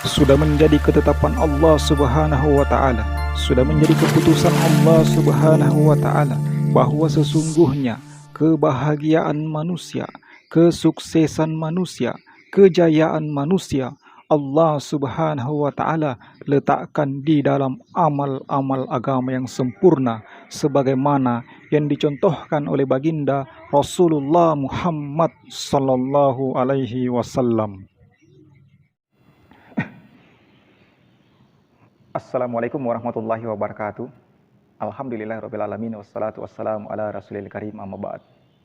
sudah menjadi ketetapan Allah Subhanahu wa taala, sudah menjadi keputusan Allah Subhanahu wa taala bahwa sesungguhnya kebahagiaan manusia, kesuksesan manusia, kejayaan manusia Allah Subhanahu wa taala letakkan di dalam amal-amal agama yang sempurna sebagaimana yang dicontohkan oleh baginda Rasulullah Muhammad sallallahu alaihi wasallam. Assalamualaikum warahmatullahi wabarakatuh. Alhamdulillahirabbil alamin wassalatu wassalamu ala rasulil karim amma ba'd.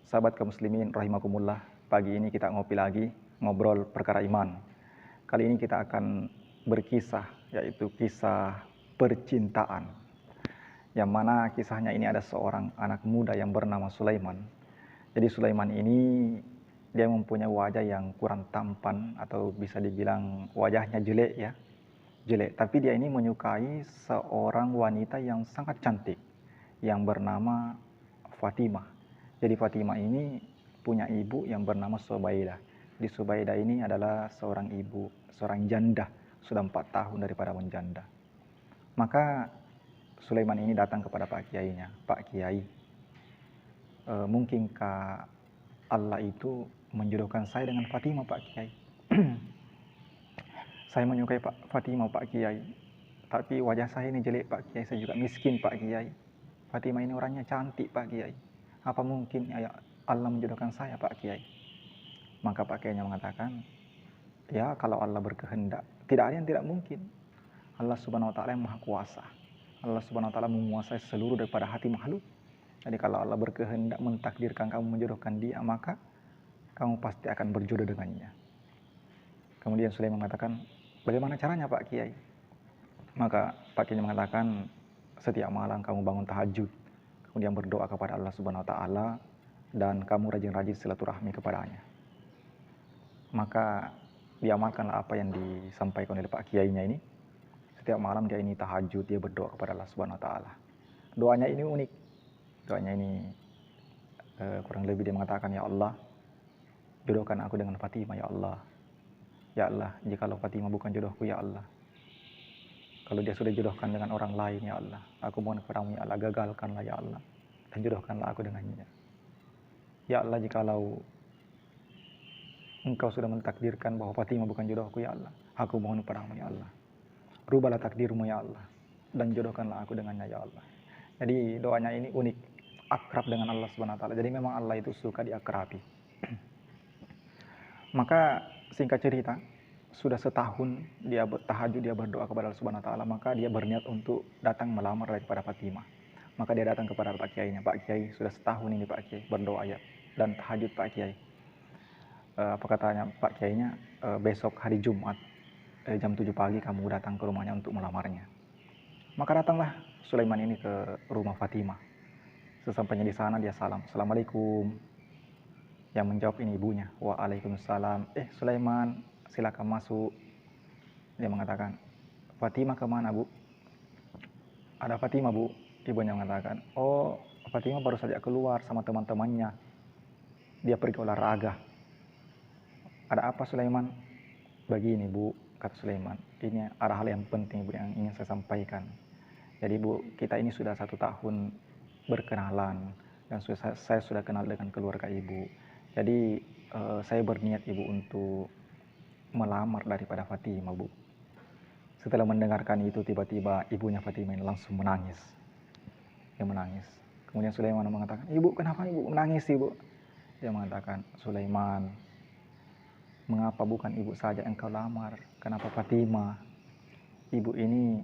Sahabat kaum muslimin rahimakumullah, pagi ini kita ngopi lagi, ngobrol perkara iman. Kali ini kita akan berkisah, yaitu kisah percintaan. Yang mana kisahnya ini ada seorang anak muda yang bernama Sulaiman. Jadi Sulaiman ini dia mempunyai wajah yang kurang tampan atau bisa dibilang wajahnya jelek ya. Jelek, tapi dia ini menyukai seorang wanita yang sangat cantik yang bernama Fatimah. Jadi Fatimah ini punya ibu yang bernama Subaidah. Di Subaidah ini adalah seorang ibu, seorang janda, sudah 4 tahun daripada menjanda. Maka Sulaiman ini datang kepada Pak Kiainya, Pak Kiai, mungkinkah Allah itu menjodohkan saya dengan Fatimah, Pak Kiai? Saya menyukai Fatimah, Pak Kiai. Tapi wajah saya ini jelek, Pak Kiai. Saya juga miskin, Pak Kiai. Fatimah ini orangnya cantik, Pak Kiai. Apa mungkin ya Allah menjodohkan saya, Pak Kiai? Maka Pak Kiainya mengatakan, ya kalau Allah berkehendak, tidak ada yang tidak mungkin. Allah Subhanahu wa taala yang Maha Kuasa. Allah Subhanahu wa taala menguasai seluruh daripada hati makhluk. Jadi kalau Allah berkehendak mentakdirkan kamu menjodohkan dia, maka kamu pasti akan berjodoh dengannya. Kemudian Sulaiman mengatakan, bagaimana caranya, Pak Kiai? Maka Pak Kiai mengatakan, setiap malam kamu bangun tahajud, kemudian berdoa kepada Allah Subhanahu wa taala dan kamu rajin-rajin silaturahmi kepadanya. Maka diamalkanlah apa yang disampaikan oleh Pak Kiainya ini. Setiap malam dia ini tahajud, dia berdoa kepada Allah Subhanahu wa taala. Doanya ini unik. Doanya ini kurang lebih dia mengatakan, ya Allah, jodohkan aku dengan Fatimah, ya Allah. Ya Allah, jikalau Fatimah bukan jodohku, ya Allah. Kalau dia sudah jodohkan dengan orang lain, ya Allah, aku mohon kepadamu, ya Allah, gagalkanlah, ya Allah, dan jodohkanlah aku dengannya. Ya Allah, jikalau Engkau sudah mentakdirkan bahwa Fatimah bukan jodohku, ya Allah, aku mohon kepadamu, ya Allah, rubahlah takdirmu, ya Allah, dan jodohkanlah aku dengannya, ya Allah. Jadi doanya ini unik, akrab dengan Allah Subhanahu wa taala. Jadi memang Allah itu suka diakrabi. Maka singkat cerita, sudah setahun dia tahajud, dia berdoa kepada Allah Subhanahu wa taala, maka dia berniat untuk datang melamar daripada Fatimah. Maka dia datang kepada Pak Kiainya, Pak Kiai, sudah setahun ini Pak Kiai berdoa ya dan tahajud, Pak Kiai. Apa katanya Pak Kiainya, besok hari Jumat jam 7 pagi kamu datang ke rumahnya untuk melamarnya. Maka datanglah Sulaiman ini ke rumah Fatimah. Sesampainya di sana dia salam, Assalamualaikum. Yang menjawab ini ibunya, Waalaikumsalam. Sulaiman, silakan masuk. Dia mengatakan, Fatimah kemana, Bu? Ada Fatimah, Bu. Ibunya mengatakan, oh, Fatimah baru saja keluar sama teman-temannya. Dia pergi olahraga. Ada apa, Sulaiman? Begini, Bu, kata Sulaiman. Ini ada hal yang penting, Bu, yang ingin saya sampaikan. Jadi, Bu, kita ini sudah 1 tahun berkenalan. Dan saya sudah kenal dengan keluarga Ibu. Jadi saya berniat, Ibu, untuk melamar daripada Fatimah, Bu. Setelah mendengarkan itu, tiba-tiba ibunya Fatimah ini langsung menangis. Dia menangis. Kemudian Sulaiman mengatakan, Ibu, kenapa Ibu menangis, Ibu? Dia mengatakan, Sulaiman, mengapa bukan Ibu saja yang kau lamar? Kenapa Fatimah? Ibu ini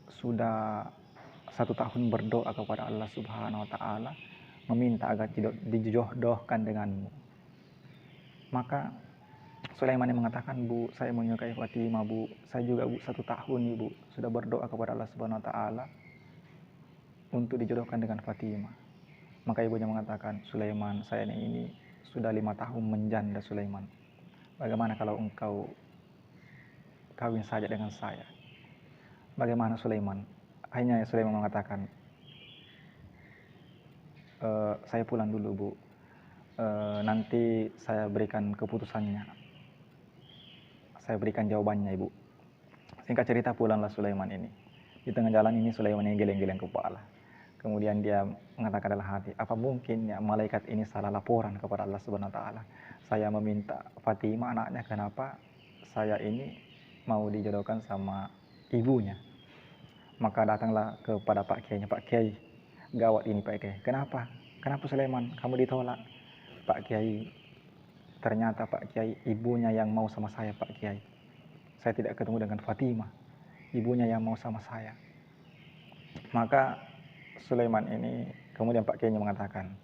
sudah 1 tahun berdoa kepada Allah Subhanahu wa taala, meminta agar dijodohkan denganmu. Maka Sulaiman yang mengatakan, Bu, saya menyukai Fatimah, Bu. Saya juga, Bu, 1 tahun, Ibu, sudah berdoa kepada Allah Subhanahu wa taala untuk dijodohkan dengan Fatimah. Maka ibunya mengatakan, Sulaiman, saya ini sudah 5 tahun menjanda, Sulaiman. Bagaimana kalau engkau kawin saja dengan saya? Bagaimana, Sulaiman? Akhirnya Sulaiman mengatakan, saya pulang dulu, Bu. Nanti saya berikan keputusannya. saya berikan jawabannya, Ibu. Singkat cerita, pulanglah Sulaiman ini. Di tengah jalan ini Sulaiman ini geleng-geleng kepala. Kemudian dia mengatakan dalam hati, apa mungkin ya malaikat ini salah laporan kepada Allah Subhanahu wa taala. Saya meminta Fatimah anaknya, kenapa saya ini mau dijodohkan sama ibunya. Maka datanglah kepada Pak Kiainya, Pak Kiai, gawat ini Pak Kiai. Kenapa? Kenapa Sulaiman kamu ditolak? Pak Kiai, ternyata Pak Kiai ibunya yang mau sama saya Pak Kiai. Saya tidak ketemu dengan Fatimah, ibunya yang mau sama saya. Maka Sulaiman ini, kemudian Pak Kiainya mengatakan,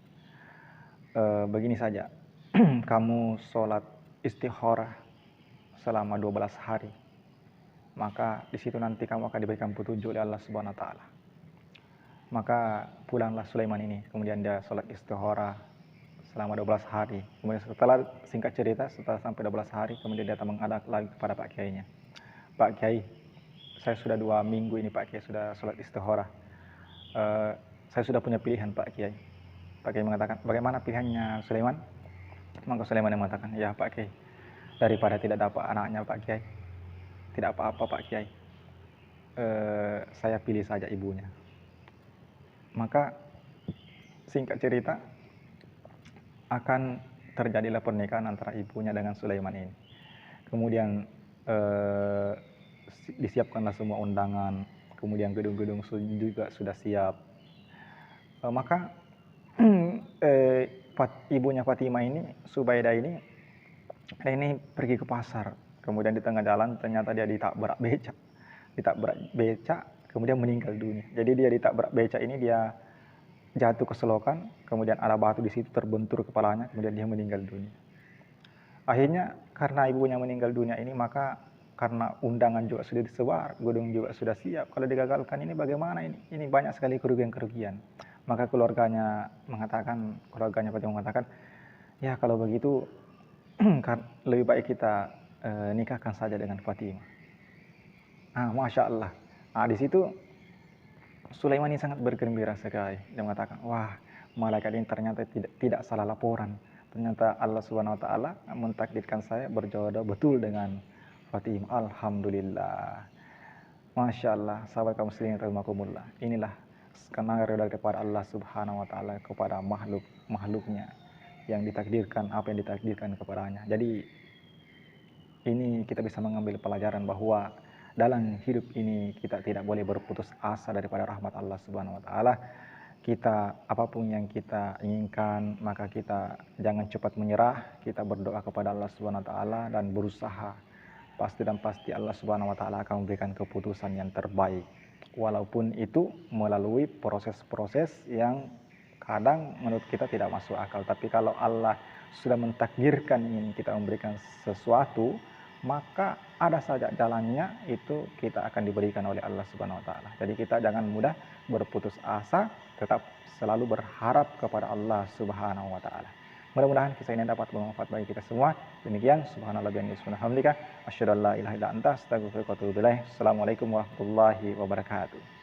begini saja, kamu sholat istikharah selama 12 hari, maka di situ nanti kamu akan diberikan petunjuk oleh Allah Subhanahu wa taala. Maka pulanglah Sulaiman ini, kemudian dia sholat istikharah selama 12 hari. Kemudian setelah, singkat cerita, setelah sampai 12 hari, kemudian dia menghadap lagi kepada Pak Kiainya. Pak Kiai, saya sudah 2 minggu ini Pak Kiai sudah sholat istikharah. Saya sudah punya pilihan Pak Kiai. Pak Kiai mengatakan, bagaimana pilihannya Sulaiman? Maka Sulaiman yang mengatakan, ya Pak Kiai, daripada tidak dapat anaknya Pak Kiai, tidak apa-apa Pak Kiai, saya pilih saja ibunya. Maka singkat cerita, akan terjadilah pernikahan antara ibunya dengan Sulaiman ini. Kemudian disiapkanlah semua undangan, kemudian gedung-gedung juga sudah siap. Maka ibunya Fatimah ini, Subaidah ini pergi ke pasar. Kemudian di tengah jalan ternyata dia ditabrak becak, kemudian meninggal dunia. Jadi dia ditabrak becak ini, dia jatuh ke selokan, kemudian ada batu di situ terbentur kepalanya, kemudian dia meninggal dunia. Akhirnya karena ibunya meninggal dunia ini, maka karena undangan juga sudah disebar, gedung juga sudah siap, kalau digagalkan ini bagaimana ini? Ini banyak sekali kerugian-kerugian. Maka keluarganya Fatimah mengatakan, ya kalau begitu lebih baik kita nikahkan saja dengan Fatimah. Masya Allah. Di situ Sulaiman ini sangat bergembira sekali. Dia mengatakan, wah, malaikat ini ternyata tidak salah laporan. Ternyata Allah Subhanahu wa taala mentakdirkan saya berjodoh betul dengan Fatimah. Alhamdulillah. Masya Allah, sahabat kaum muslimin rahimakumullah. Inilah karena ridha kepada Allah Subhanahu wa taala kepada makhluknya yang ditakdirkan apa yang ditakdirkan kepadanya. Jadi ini kita bisa mengambil pelajaran bahwa dalam hidup ini kita tidak boleh berputus asa daripada rahmat Allah Subhanahu wa taala. Kita apapun yang kita inginkan, maka kita jangan cepat menyerah. Kita berdoa kepada Allah Subhanahu wa taala dan berusaha. Pasti Allah Subhanahu wa taala akan memberikan keputusan yang terbaik. Walaupun itu melalui proses-proses yang kadang menurut kita tidak masuk akal. Tapi kalau Allah sudah mentakdirkan ingin kita memberikan sesuatu, maka ada saja jalannya, itu kita akan diberikan oleh Allah Subhanahu wa taala. Jadi kita jangan mudah berputus asa, tetap selalu berharap kepada Allah Subhanahu wa taala. Mudah-mudahan kisah ini dapat bermanfaat bagi kita semua. Demikian, subhanallah bihamdihi hamdika, asyhadu an la ilaha illa anta, astaghfiruka wa atubu ilaik. Assalamualaikum warahmatullahi wabarakatuh.